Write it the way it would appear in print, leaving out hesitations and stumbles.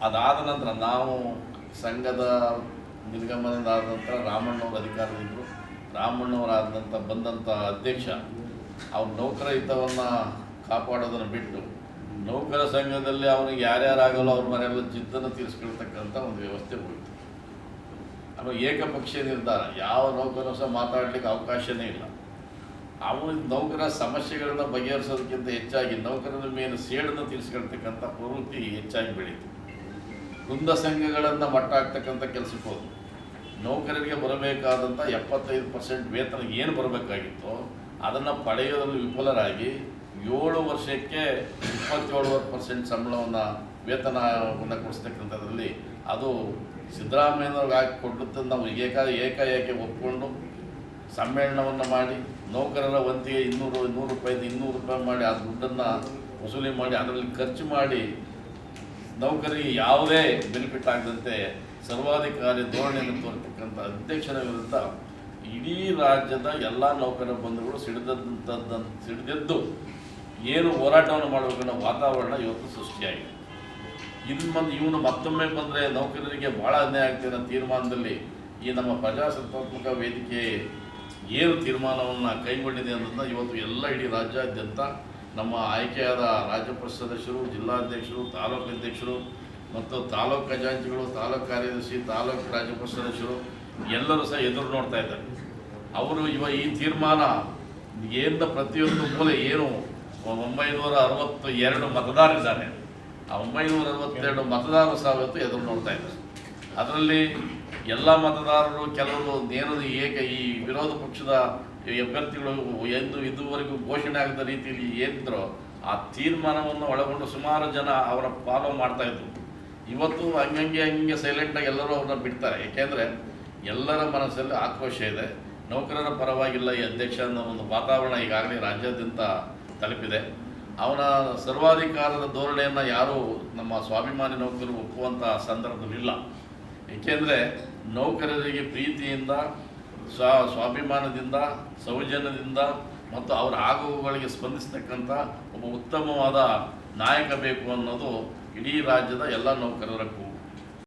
ಅದಾದ ನಂತರ ನಾವು ಸಂಘದ ನಿರ್ಗಮನದ ಆದ ನಂತರ ರಾಮಣ್ಣವ್ರ ಅಧಿಕಾರದಿದ್ದರು. ರಾಮಣ್ಣವರಾದಂಥ ಬಂದಂಥ ಅಧ್ಯಕ್ಷ ಅವ್ರ ನೌಕರ ಹಿತವನ್ನು ಕಾಪಾಡೋದನ್ನು ಬಿಟ್ಟು ನೌಕರ ಸಂಘದಲ್ಲಿ ಅವನಿಗೆ ಯಾರ್ಯಾರಾಗಲ್ಲ ಅವ್ರ ಮನೆಯಲ್ಲ ಜಿದ್ದನ್ನು ತೀರಿಸ್ಕೊಳ್ತಕ್ಕಂಥ ಒಂದು ವ್ಯವಸ್ಥೆ ಹೋಯಿತು. ಆಮೇಲೆ ಏಕಪಕ್ಷೀಯ ನಿರ್ಧಾರ, ಯಾವ ನೌಕರನು ಸಹ ಮಾತಾಡಲಿಕ್ಕೆ ಅವಕಾಶವೇ ಇಲ್ಲ. ಅವನ ನೌಕರ ಸಮಸ್ಯೆಗಳನ್ನು ಬಗೆಹರಿಸೋದಕ್ಕಿಂತ ಹೆಚ್ಚಾಗಿ ನೌಕರರ ಮೇಲೆ ಸೇಡನ್ನು ತೀರಿಸ್ಕೊಳ್ತಕ್ಕಂಥ ಪ್ರವೃತ್ತಿ ಹೆಚ್ಚಾಗಿ ಬೆಳೀತು. ವೃಂದ ಸಂಘಗಳನ್ನು ಮಟ್ಟ ಹಾಕ್ತಕ್ಕಂಥ ಕೆಲಸಕ್ಕೆ ಹೋದ್ರು. ನೌಕರರಿಗೆ ಬರಬೇಕಾದಂಥ 75% ವೇತನ ಏನು ಬರಬೇಕಾಗಿತ್ತೋ ಅದನ್ನು ಪಡೆಯೋದ್ರಲ್ಲಿ ವಿಫಲರಾಗಿ 7 ವರ್ಷಕ್ಕೆ 27% ಸಂಬಳವನ್ನು ವೇತನವನ್ನು ಕೊಡಿಸ್ತಕ್ಕಂಥದ್ರಲ್ಲಿ ಅದು ಸಿದ್ದರಾಮಯ್ಯನವ್ರಿಗೆ ಹಾಕಿ ಕೊಟ್ಟದ್ದನ್ನು ನಾವು ಏಕಾಏಕಿ ಒಪ್ಪಿಕೊಂಡು ಸಮ್ಮೇಳನವನ್ನು ಮಾಡಿ ನೌಕರರ ವಂತಿಗೆ 100 ರೂಪಾಯಿ ಮಾಡಿ ಆ ದುಡ್ಡನ್ನು ವಸೂಲಿ ಮಾಡಿ ಅದರಲ್ಲಿ ಖರ್ಚು ಮಾಡಿ ನೌಕರಿಗೆ ಯಾವುದೇ ಬೆನಿಫಿಟ್ ಆಗದಂತೆ ಸರ್ವಾಧಿಕಾರಿ ಧೋರಣೆಯನ್ನು ತೋರ್ತಕ್ಕಂಥ ಅಧ್ಯಕ್ಷನ ವಿರುದ್ಧ ಇಡೀ ರಾಜ್ಯದ ಎಲ್ಲ ನೌಕರ ಬಂಧುಗಳು ಸಿಡಿದೆದ್ದು ಏನು ಹೋರಾಟವನ್ನು ಮಾಡಬೇಕನ್ನೋ ವಾತಾವರಣ ಇವತ್ತು ಸೃಷ್ಟಿಯಾಗಿದೆ. ಇವನು ಮತ್ತೊಮ್ಮೆ ಬಂದರೆ ನೌಕರರಿಗೆ ಭಾಳ ಅನ್ಯಾಯ ಆಗ್ತಿದೆ ಅನ್ನೋ ತೀರ್ಮಾನದಲ್ಲಿ ಈ ನಮ್ಮ ಪ್ರಜಾಸತ್ತಾತ್ಮಕ ವೇದಿಕೆ ಏನು ತೀರ್ಮಾನವನ್ನು ಕೈಗೊಂಡಿದೆ ಅನ್ನೋದನ್ನ ಇವತ್ತು ಎಲ್ಲ ಇಡೀ ರಾಜ್ಯಾದ್ಯಂತ ನಮ್ಮ ಆಯ್ಕೆಯಾದ ರಾಜ್ಯ ಪರಿಷತ್ ಸದಸ್ಯರು, ಜಿಲ್ಲಾಧ್ಯಕ್ಷರು, ತಾಲೂಕು ಅಧ್ಯಕ್ಷರು ಮತ್ತು ತಾಲೂಕು ಖಜಾಂಚಿಗಳು, ತಾಲೂಕು ಕಾರ್ಯದರ್ಶಿ, ತಾಲೂಕು ರಾಜ್ಯ ಪರಿಷತ್ ಸದಸ್ಯರು ಎಲ್ಲರೂ ಸಹ ಎದುರು ನೋಡ್ತಾ ಇದ್ದಾರೆ. ಅವರು ಈ ತೀರ್ಮಾನ ಏನು ಪ್ರತಿಯೊಂದು ಮೂಲೆ ಏನು 962 ಮತದಾರರಿದ್ದಾರೆ, ಆ 962 ಮತದಾರರು ಸಹ ಇವತ್ತು ಎದುರು ನೋಡ್ತಾ ಇದ್ದಾರೆ. ಅದರಲ್ಲಿ ಎಲ್ಲ ಮತದಾರರು ಕೆಲವರು ಈ ವಿರೋಧ ಪಕ್ಷದ ಅಭ್ಯರ್ಥಿಗಳು ಇದುವರೆಗೂ ಘೋಷಣೆ ಆಗದ ರೀತಿಯಲ್ಲಿ ಏನಿದ್ರೋ ಆ ತೀರ್ಮಾನವನ್ನು ಒಳಗೊಂಡು ಸುಮಾರು ಜನ ಅವರ ಫಾಲೋ ಮಾಡ್ತಾಯಿದ್ರು. ಇವತ್ತು ಹಂಗೆ ಸೈಲೆಂಟಾಗಿ ಎಲ್ಲರೂ ಅವ್ರನ್ನ ಬಿಡ್ತಾರೆ. ಏಕೆಂದರೆ ಎಲ್ಲರ ಮನಸ್ಸಲ್ಲಿ ಆಕ್ರೋಶ ಇದೆ. ನೌಕರರ ಪರವಾಗಿಲ್ಲ ಈ ಅಧ್ಯಕ್ಷ ಅನ್ನೋ ಒಂದು ವಾತಾವರಣ ಈಗಾಗಲೇ ರಾಜ್ಯಾದ್ಯಂತ ತಲುಪಿದೆ. ಅವನ ಸರ್ವಾಧಿಕಾರದ ಧೋರಣೆಯನ್ನು ಯಾರೂ ನಮ್ಮ ಸ್ವಾಭಿಮಾನಿ ನೌಕರರು ಒಪ್ಪುವಂಥ ಸಂದರ್ಭದಲ್ಲಿಲ್ಲ. ಏಕೆಂದರೆ ನೌಕರರಿಗೆ ಪ್ರೀತಿಯಿಂದ ಸ್ವಾಭಿಮಾನದಿಂದ ಸೌಜನ್ಯದಿಂದ ಮತ್ತು ಅವರ ಆಗುಗಳಿಗೆ ಸ್ಪಂದಿಸ್ತಕ್ಕಂಥ ಒಬ್ಬ ಉತ್ತಮವಾದ ನಾಯಕ ಬೇಕು ಅನ್ನೋದು ಇಡೀ ರಾಜ್ಯದ ಎಲ್ಲ ನೌಕರರ ಕೂಗು.